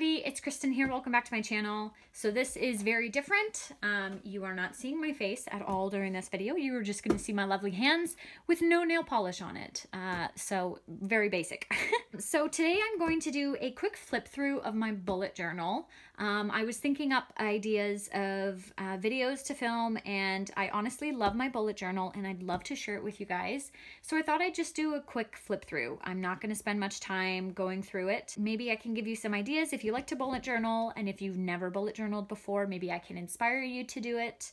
everybody, it's Kristen here. Welcome back to my channel. So this is very different. You are not seeing my face at all during this video. You are just going to see my lovely hands with no nail polish on it. So very basic. So today I'm going to do a quick flip through of my bullet journal. I was thinking up ideas of videos to film, and I honestly love my bullet journal and I'd love to share it with you guys. So I thought I'd just do a quick flip through. I'm not going to spend much time going through it. Maybe I can give you some ideas if you like to bullet journal, and if you've never bullet journaled before, maybe I can inspire you to do it.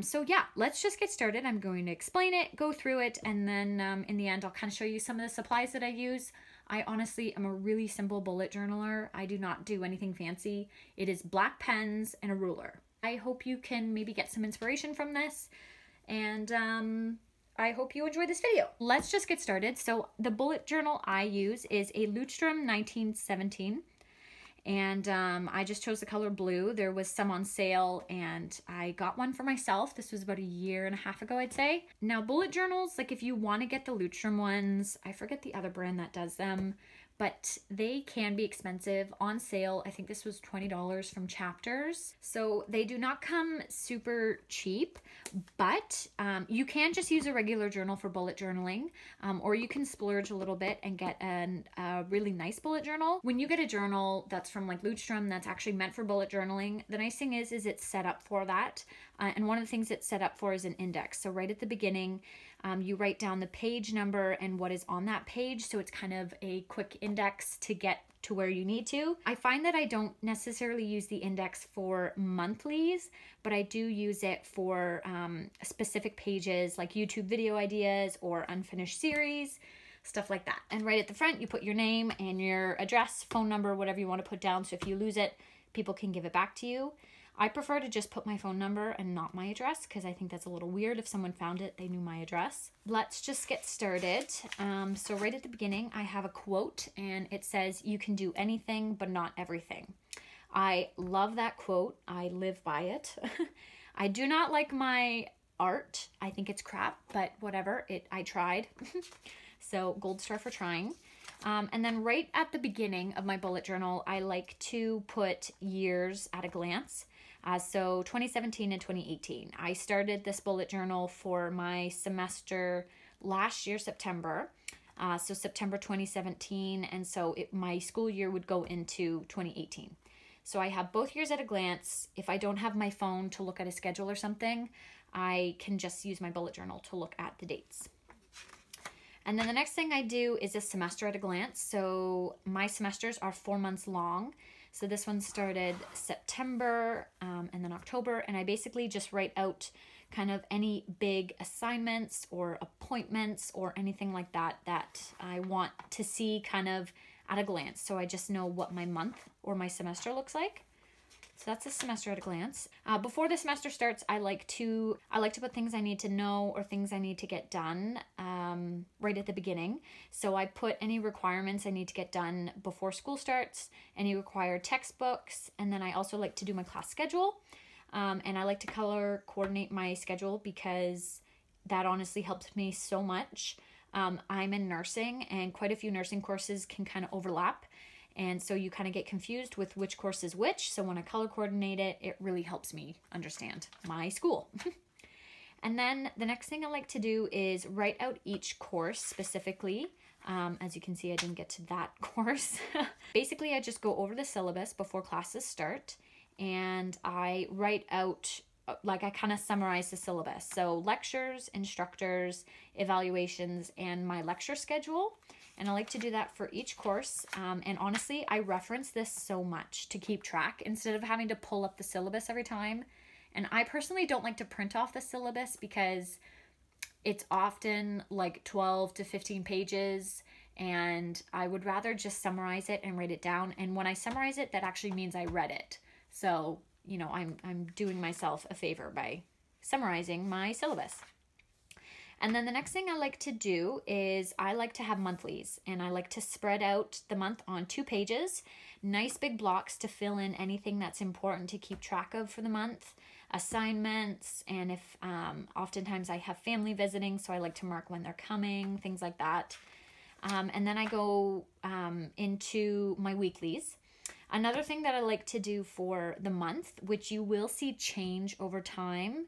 So yeah, let's just get started. I'm going to explain it, go through it, and then in the end I'll kind of show you some of the supplies that I use. I honestly am a really simple bullet journaler. I do not do anything fancy. It is black pens and a ruler. I hope you can maybe get some inspiration from this, and I hope you enjoy this video. Let's just get started. So the bullet journal I use is a Leuchtturm1917. And I just chose the color blue. There was some on sale and I got one for myself. This was about a year and a half ago, I'd say. Now bullet journals, like if you want to get the Leuchtturm ones, I forget the other brand that does them, but they can be expensive. On sale, I think this was $20 from Chapters. So they do not come super cheap, but you can just use a regular journal for bullet journaling, or you can splurge a little bit and get a really nice bullet journal. When you get a journal that's from like Leuchtturm that's actually meant for bullet journaling, the nice thing is it's set up for that. And one of the things it's set up for is an index. So right at the beginning, you write down the page number and what is on that page. So it's kind of a quick index to get to where you need to. I find that I don't necessarily use the index for monthlies, but I do use it for specific pages like YouTube video ideas or unfinished series, stuff like that. And right at the front, you put your name and your address, phone number, whatever you want to put down. So if you lose it, people can give it back to you. I prefer to just put my phone number and not my address because I think that's a little weird. If someone found it, they knew my address. Let's just get started. So right at the beginning, I have a quote and it says, "You can do anything, but not everything." I love that quote. I live by it. I do not like my art. I think it's crap, but whatever. I tried. So gold star for trying. And then right at the beginning of my bullet journal, I like to put years at a glance. So 2017 and 2018. I started this bullet journal for my semester last year, September. So September 2017, and so my school year would go into 2018. So I have both years at a glance. If I don't have my phone to look at a schedule or something, I can just use my bullet journal to look at the dates. And then the next thing I do is a semester at a glance. So my semesters are 4 months long. So this one started September and then October. And I basically just write out kind of any big assignments or appointments or anything like that that I want to see kind of at a glance. So I just know what my month or my semester looks like. So that's a semester at a glance. Before the semester starts, I like to put things I need to know or things I need to get done right at the beginning. So I put any requirements I need to get done before school starts, any required textbooks, and then I also like to do my class schedule. And I like to color coordinate my schedule because that honestly helps me so much. I'm in nursing and quite a few nursing courses can kind of overlap. And so you kind of get confused with which course is which. So when I color coordinate it, it really helps me understand my school. And then the next thing I like to do is write out each course specifically. As you can see, I didn't get to that course. Basically, I just go over the syllabus before classes start and I write out, like I kind of summarize the syllabus. So lectures, instructors, evaluations, and my lecture schedule. And I like to do that for each course. And honestly, I reference this so much to keep track instead of having to pull up the syllabus every time. And I personally don't like to print off the syllabus because it's often like 12 to 15 pages. And I would rather just summarize it and write it down. And when I summarize it, that actually means I read it. So, you know, I'm doing myself a favor by summarizing my syllabus. And then the next thing I like to do is I like to have monthlies, and I like to spread out the month on 2 pages, nice big blocks to fill in anything that's important to keep track of for the month, assignments, and if oftentimes I have family visiting, so I like to mark when they're coming, things like that. And then I go into my weeklies. Another thing that I like to do for the month, which you will see change over time,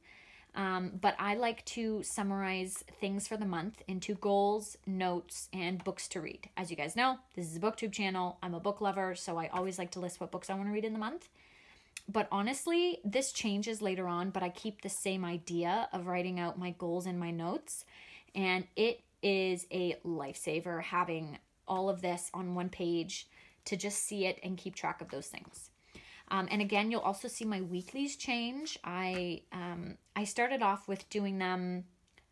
but I like to summarize things for the month into goals, notes, and books to read. As you guys know, this is a booktube channel. I'm a book lover, so I always like to list what books I want to read in the month. But honestly, this changes later on, but I keep the same idea of writing out my goals and my notes. And it is a lifesaver having all of this on one page to just see it and keep track of those things. And again, you'll also see my weeklies change. I started off with doing them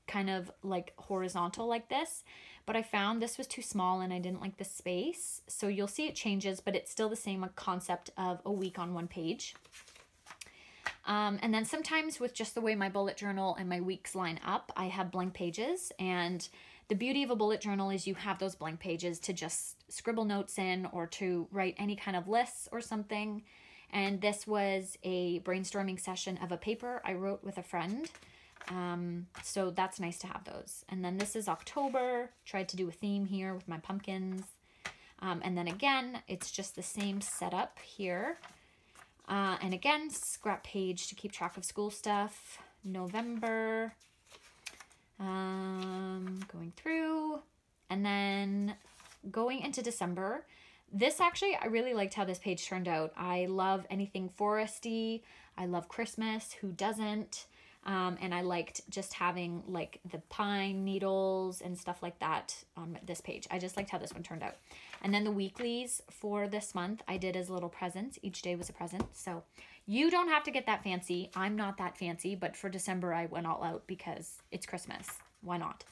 kind of like horizontal like this, but I found this was too small and I didn't like the space. So you'll see it changes, but it's still the same concept of a week on one page. And then sometimes with just the way my bullet journal and my weeks line up, I have blank pages. And the beauty of a bullet journal is you have those blank pages to just scribble notes in or to write any kind of lists or something. And this was a brainstorming session of a paper I wrote with a friend. So that's nice to have those. And then this is October. Tried to do a theme here with my pumpkins. And then again, it's just the same setup here. And again, scrap page to keep track of school stuff. November. Going through, and then going into December. This actually, I really liked how this page turned out. I love anything foresty. I love Christmas. Who doesn't? And I liked just having like the pine needles and stuff like that on this page. I just liked how this one turned out. And then the weeklies for this month, I did as little presents. Each day was a present. So you don't have to get that fancy. I'm not that fancy, but for December, I went all out because it's Christmas. Why not?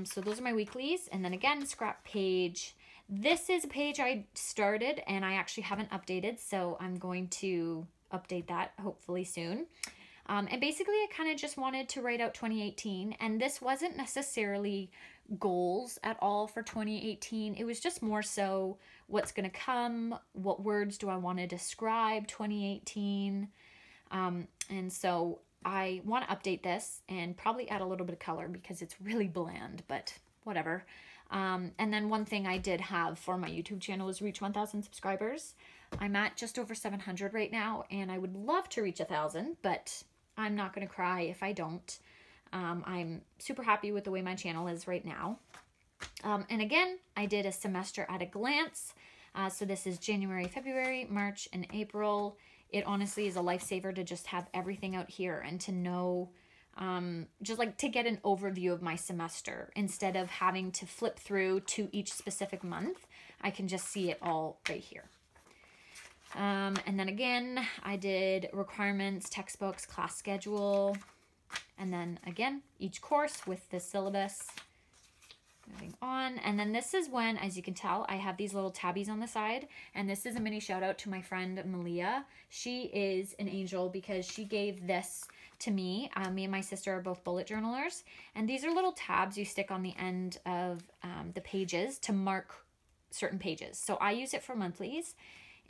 So those are my weeklies. And then again, scrap page. This is a page I started and I actually haven't updated. So I'm going to update that hopefully soon. And basically I kind of just wanted to write out 2018, and this wasn't necessarily goals at all for 2018. It was just more so what's going to come, what words do I want to describe 2018. And so I want to update this and probably add a little bit of color because it's really bland, but whatever. And then one thing I did have for my YouTube channel was reach 1,000 subscribers. I'm at just over 700 right now, and I would love to reach 1,000, but I'm not going to cry if I don't. I'm super happy with the way my channel is right now. And again, I did a semester at a glance. So this is January, February, March, and April. It honestly is a lifesaver to just have everything out here and to know, just like to get an overview of my semester instead of having to flip through to each specific month. I can just see it all right here. And then again, I did requirements, textbooks, class schedule, and then again, each course with the syllabus. Moving on. And then this is when, as you can tell, I have these little tabbies on the side. And this is a mini shout out to my friend Maleah. She is an angel because she gave this to me. Me and my sister are both bullet journalers. And these are little tabs you stick on the end of the pages to mark certain pages. So I use it for monthlies.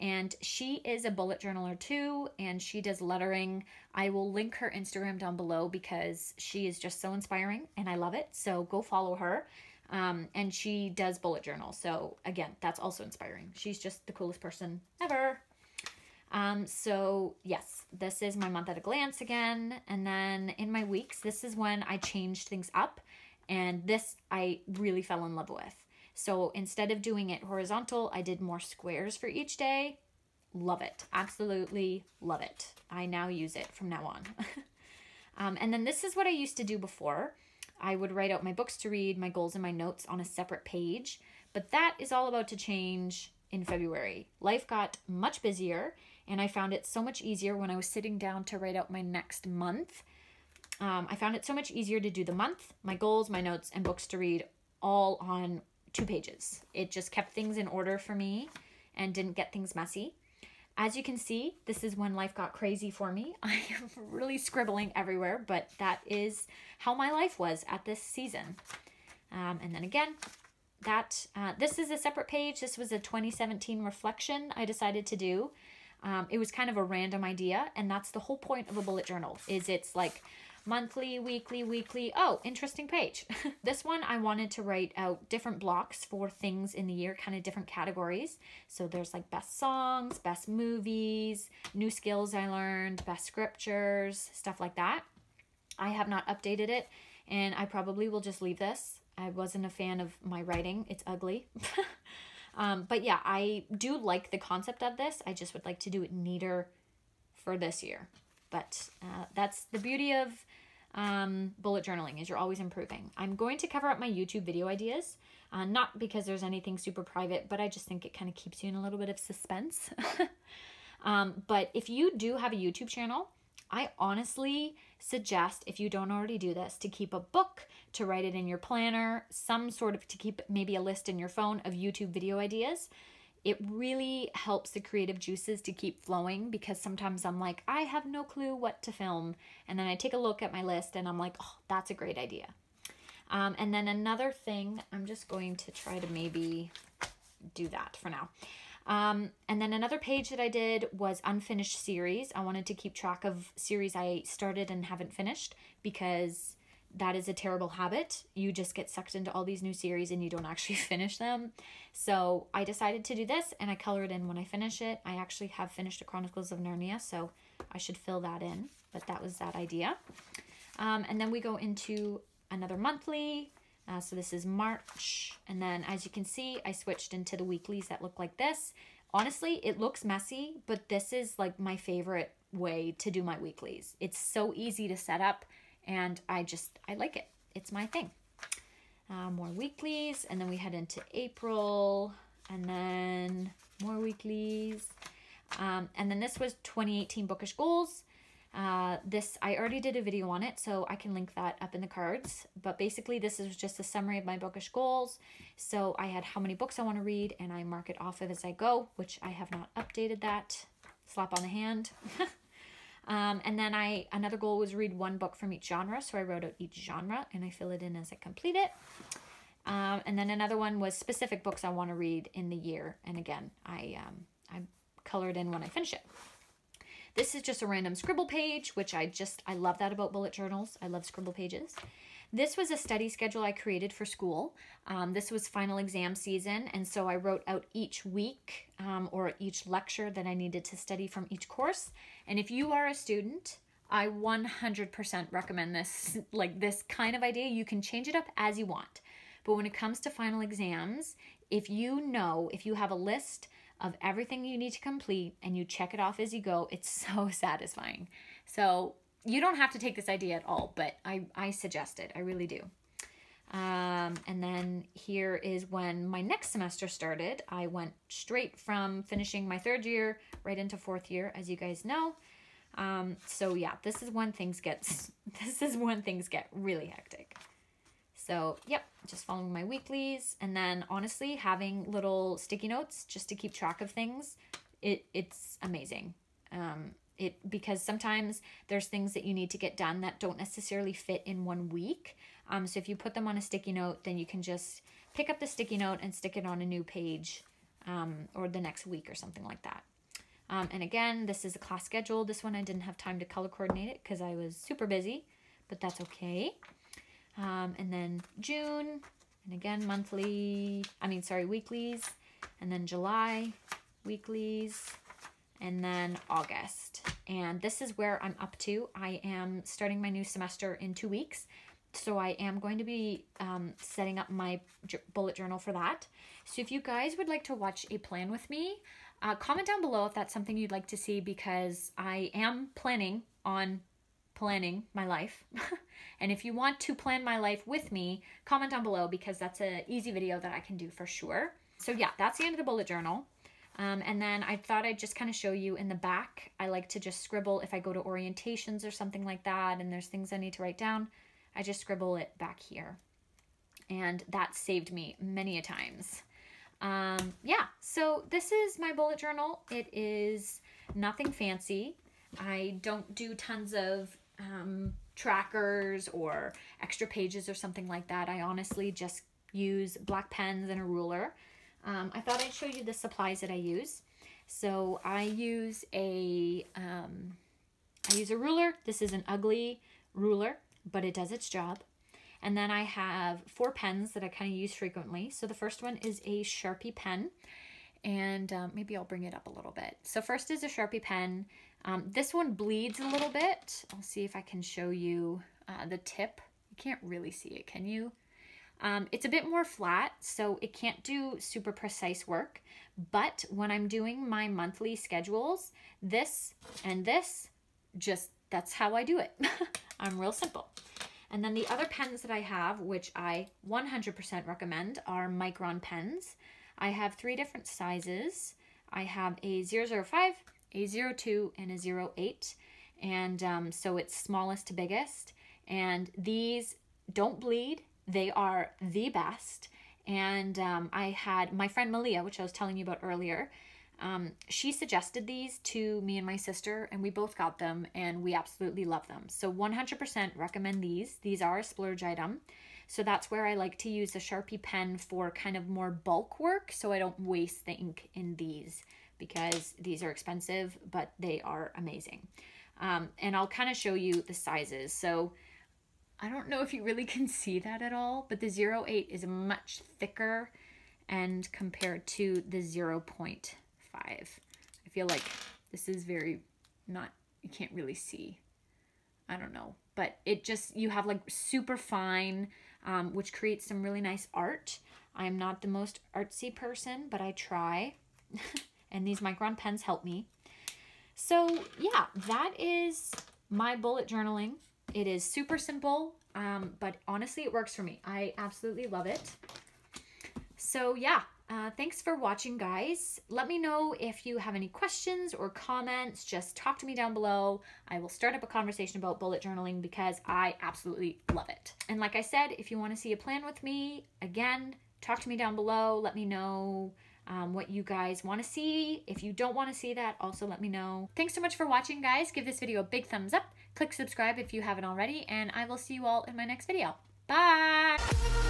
And she is a bullet journaler too, and she does lettering. I will link her Instagram down below because she is just so inspiring and I love it. So go follow her. And she does bullet journal. So again, that's also inspiring. She's just the coolest person ever. So yes, this is my month at a glance again. And then in my weeks, this is when I changed things up, and this I really fell in love with. So instead of doing it horizontal, I did more squares for each day. Love it. Absolutely love it. I now use it from now on. And then this is what I used to do before. I would write out my books to read, my goals and my notes on a separate page. But that is all about to change in February. Life got much busier, and I found it so much easier when I was sitting down to write out my next month. I found it so much easier to do the month, my goals, my notes, and books to read all on 2 pages. It just kept things in order for me and didn't get things messy. As you can see, this is when life got crazy for me. I am really scribbling everywhere, but that is how my life was at this season. And then again, this is a separate page. This was a 2017 reflection I decided to do. It was kind of a random idea, and that's the whole point of a bullet journal, is it's like monthly, weekly, weekly. Oh, interesting page. This one I wanted to write out different blocks for things in the year, kind of different categories. So there's like best songs, best movies, new skills I learned, best scriptures, stuff like that. I have not updated it, and I probably will just leave this. I wasn't a fan of my writing. It's ugly. But yeah, I do like the concept of this. I just would like to do it neater for this year. But that's the beauty of bullet journaling, is you're always improving. I'm going to cover up my YouTube video ideas, not because there's anything super private, but I just think it kind of keeps you in a little bit of suspense. But if you do have a YouTube channel, I honestly suggest, if you don't already do this, to keep a book, to write it in your planner, some sort of, to keep maybe a list in your phone of YouTube video ideas. It really helps the creative juices to keep flowing, because sometimes I'm like, I have no clue what to film. And then I take a look at my list and I'm like, oh, that's a great idea. And then another thing, I'm just going to try to maybe do that for now. And then another page that I did was unfinished series. I wanted to keep track of series I started and haven't finished, because that is a terrible habit. You just get sucked into all these new series and you don't actually finish them. So I decided to do this, and I color it in when I finish it. I actually have finished the Chronicles of Narnia, so I should fill that in, but that was that idea. And then we go into another monthly. So this is March, and then as you can see, I switched into the weeklies that look like this. Honestly, it looks messy, but this is like my favorite way to do my weeklies. It's so easy to set up, and I like it. It's my thing. More weeklies, and then we head into April, and then more weeklies. And then this was 2018 bookish goals. This, I already did a video on it, so I can link that up in the cards. But basically, this is just a summary of my bookish goals. So I had how many books I want to read, and I mark it off as I go, which I have not updated that. Slap on the hand. And then another goal was read one book from each genre. So I wrote out each genre, and I fill it in as I complete it. And then another one was specific books I want to read in the year. And again, I colored in when I finish it. This is just a random scribble page, which I love that about bullet journals. I love scribble pages. This was a study schedule I created for school. This was final exam season, and so I wrote out each week or each lecture that I needed to study from each course. And if you are a student, I 100% recommend this, like this kind of idea. You can change it up as you want. But when it comes to final exams, if you have a list of everything you need to complete and you check it off as you go, it's so satisfying. So you don't have to take this idea at all, but I suggest it. I really do. And then here is when my next semester started. I went straight from finishing my third year right into fourth year, as you guys know. So yeah, this is when things get really hectic. So, yep, just following my weeklies, and then honestly having little sticky notes just to keep track of things, it's amazing. Because sometimes there's things that you need to get done that don't necessarily fit in 1 week. So if you put them on a sticky note, then you can just pick up the sticky note and stick it on a new page, or the next week or something like that. And again, this is a class schedule. This one I didn't have time to color coordinate it because I was super busy, but that's okay. And then June, and again, weeklies, and then July, weeklies, and then August. And this is where I'm up to. I am starting my new semester in 2 weeks. So I am going to be setting up my bullet journal for that. So if you guys would like to watch a plan with me, comment down below if that's something you'd like to see, because I am planning on planning my life. And if you want to plan my life with me, comment down below, because that's an easy video that I can do for sure. So yeah, that's the end of the bullet journal. And then I thought I'd just kind of show you in the back. I like to just scribble if I go to orientations or something like that, and there's things I need to write down. I just scribble it back here. And that saved me many a times. Yeah, so this is my bullet journal. It is nothing fancy. I don't do tons of trackers or extra pages or something like that. I honestly just use black pens and a ruler. I thought I'd show you the supplies that I use. So I use a ruler. This is an ugly ruler, but it does its job. And then I have 4 pens that I kind of use frequently. So the first one is a Sharpie pen, and maybe I'll bring it up a little bit. So first is a Sharpie pen. This one bleeds a little bit. I'll see if I can show you the tip. You can't really see it, can you? It's a bit more flat, so it can't do super precise work. But when I'm doing my monthly schedules, this and this, that's how I do it. I'm real simple. And then the other pens that I have, which I 100% recommend, are Micron pens. I have 3 different sizes. I have a 005, a 02, and a 08. And so it's smallest to biggest. And these don't bleed. They are the best. And I had my friend Maleah, which I was telling you about earlier. She suggested these to me and my sister, and we both got them, and we absolutely love them. So 100% recommend these. These are a splurge item. So that's where I like to use a Sharpie pen for kind of more bulk work, so I don't waste the ink in these, because these are expensive, but they are amazing. And I'll kind of show you the sizes. So I don't know if you really can see that at all, but the 08 is much thicker and compared to the 0.5. I feel like this is very not, you can't really see. I don't know, but it just, you have like super fine, which creates some really nice art. I'm not the most artsy person, but I try. And these Micron pens help me. So yeah, that is my bullet journaling. It is super simple, but honestly, it works for me. I absolutely love it. So yeah, thanks for watching, guys. Let me know if you have any questions or comments. Just talk to me down below. I will start up a conversation about bullet journaling because I absolutely love it. And like I said, if you want to see a plan with me, again, talk to me down below. Let me know what you guys want to see. If you don't want to see that, also let me know. Thanks so much for watching, guys. Give this video a big thumbs up. Click subscribe if you haven't already, and I will see you all in my next video. Bye!